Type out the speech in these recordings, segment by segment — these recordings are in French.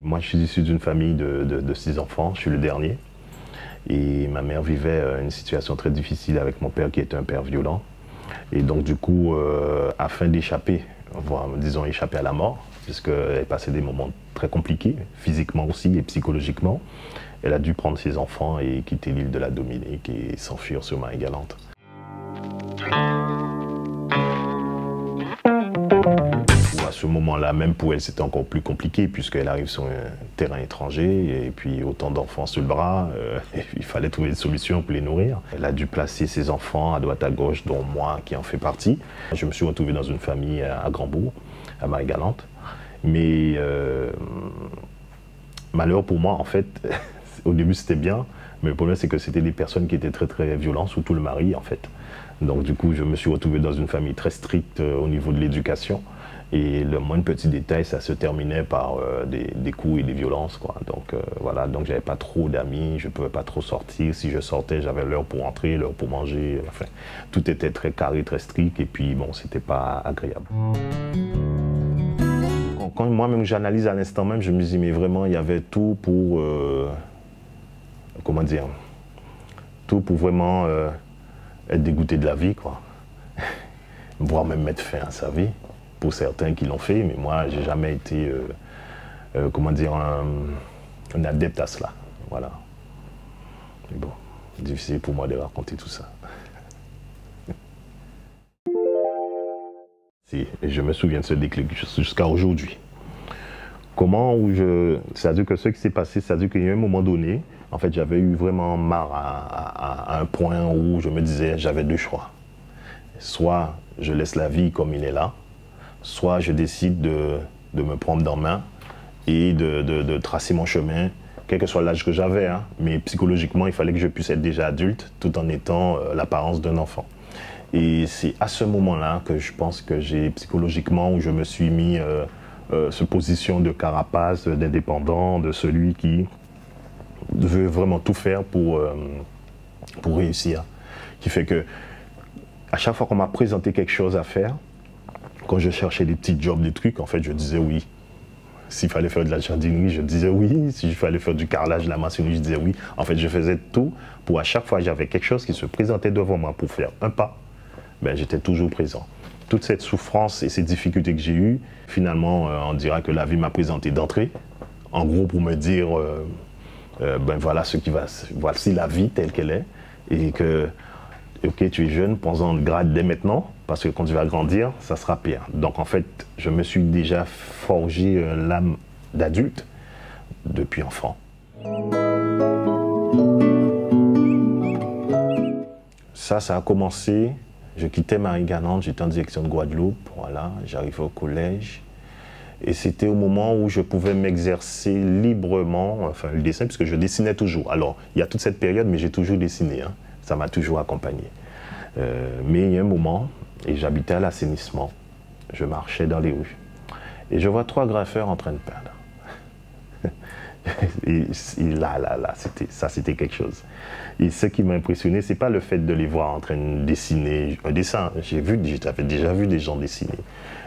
Moi, je suis issu d'une famille de 6 enfants, je suis le dernier. Et ma mère vivait une situation très difficile avec mon père qui était un père violent. Et donc, du coup, afin d'échapper, voire, disons, échapper à la mort, puisqu'elle passait des moments très compliqués, physiquement aussi et psychologiquement, elle a dû prendre ses enfants et quitter l'île de la Dominique et s'enfuir sur Marie-Galante. À ce moment-là, même pour elle, c'était encore plus compliqué puisqu'elle arrive sur un terrain étranger et puis autant d'enfants sur le bras, il fallait trouver des solutions pour les nourrir. Elle a dû placer ses enfants à droite à gauche, dont moi qui en fais partie. Je me suis retrouvé dans une famille à Grandbourg, à Marie-Galante. Mais malheur pour moi, en fait, au début c'était bien, mais le problème c'est que c'était des personnes qui étaient très très violentes, surtout le mari en fait. Donc du coup, je me suis retrouvé dans une famille très stricte au niveau de l'éducation. Et le moindre petit détail, ça se terminait par des coups et des violences, quoi. Donc voilà, donc j'avais pas trop d'amis, je pouvais pas trop sortir. Si je sortais, j'avais l'heure pour entrer, l'heure pour manger. Enfin, tout était très carré, très strict, et puis bon, c'était pas agréable. Quand moi-même j'analyse à l'instant même, je me dis mais vraiment il y avait tout pour, comment dire, tout pour vraiment être dégoûté de la vie, quoi. Voire même mettre fin à sa vie. Pour certains qui l'ont fait, mais moi, j'ai jamais été, comment dire, un adepte à cela. Voilà. Mais bon, difficile pour moi de raconter tout ça. Et je me souviens de ce déclic jusqu'à aujourd'hui. Comment où c'est-à-dire que ce qui s'est passé, c'est-à-dire qu'il y a un moment donné, en fait, j'avais eu vraiment marre à un point où je me disais, j'avais deux choix. Soit je laisse la vie comme il est là, soit je décide de me prendre en main et de tracer mon chemin, quel que soit l'âge que j'avais, hein, mais psychologiquement, il fallait que je puisse être déjà adulte tout en étant l'apparence d'un enfant. Et c'est à ce moment-là que je pense que j'ai psychologiquement, où je me suis mis cette position de carapace, d'indépendant, de celui qui veut vraiment tout faire pour réussir. Qui fait que à chaque fois qu'on m'a présenté quelque chose à faire, quand je cherchais des petits jobs, des trucs, en fait, je disais oui. S'il fallait faire de la jardinerie, je disais oui. S'il fallait faire du carrelage, de la maçonnerie, je disais oui. En fait, je faisais tout pour à chaque fois que j'avais quelque chose qui se présentait devant moi pour faire un pas, ben, j'étais toujours présent. Toute cette souffrance et ces difficultés que j'ai eues, finalement, on dira que la vie m'a présenté d'entrée. En gros, pour me dire, ben voilà voici la vie telle qu'elle est. Et que, ok, tu es jeune, prends-en grade dès maintenant. Parce que quand tu vas grandir, ça sera pire. Donc en fait, je me suis déjà forgé l'âme d'adulte depuis enfant. Ça a commencé, je quittais Marie-Galante, j'étais en direction de Guadeloupe, voilà, j'arrivais au collège. Et c'était au moment où je pouvais m'exercer librement, enfin le dessin, puisque je dessinais toujours. Alors, il y a toute cette période, mais j'ai toujours dessiné, hein. Ça m'a toujours accompagné. Mais il y a un moment, et j'habitais à l'assainissement. Je marchais dans les rues. Et je vois 3 graffeurs en train de peindre. et là, c'était quelque chose. Et ce qui m'a impressionné, c'est pas le fait de les voir en train de dessiner un dessin. J'avais déjà vu des gens dessiner.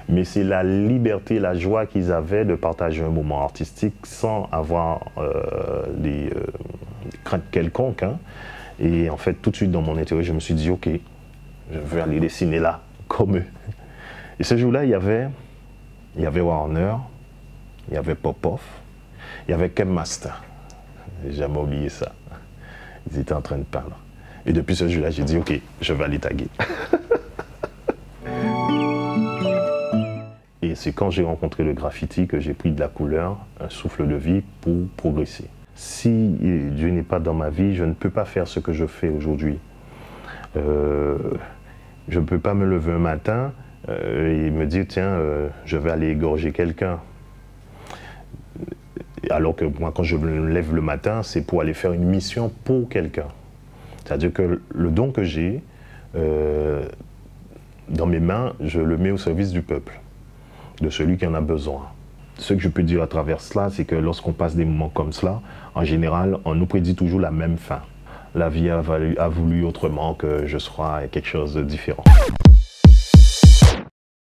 Mais c'est la liberté, la joie qu'ils avaient de partager un moment artistique sans avoir des craintes quelconques, hein. Et en fait, tout de suite dans mon intérieur, je me suis dit, ok, je veux aller dessiner là, comme eux. Et ce jour-là, il y avait Warner, il y avait Popov, il y avait Kem Master. J'ai jamais oublié ça. Ils étaient en train de peindre. Et depuis ce jour-là, j'ai dit, ok, je vais aller taguer. Et c'est quand j'ai rencontré le graffiti que j'ai pris de la couleur, un souffle de vie pour progresser. Si Dieu n'est pas dans ma vie, je ne peux pas faire ce que je fais aujourd'hui. Je ne peux pas me lever un matin et me dire, tiens, je vais aller égorger quelqu'un. Alors que moi, quand je me lève le matin, c'est pour aller faire une mission pour quelqu'un. C'est-à-dire que le don que j'ai, dans mes mains, je le mets au service du peuple, de celui qui en a besoin. Ce que je peux dire à travers cela, c'est que lorsqu'on passe des moments comme cela, en général, on nous prédit toujours la même fin. La vie a voulu autrement que je sois quelque chose de différent.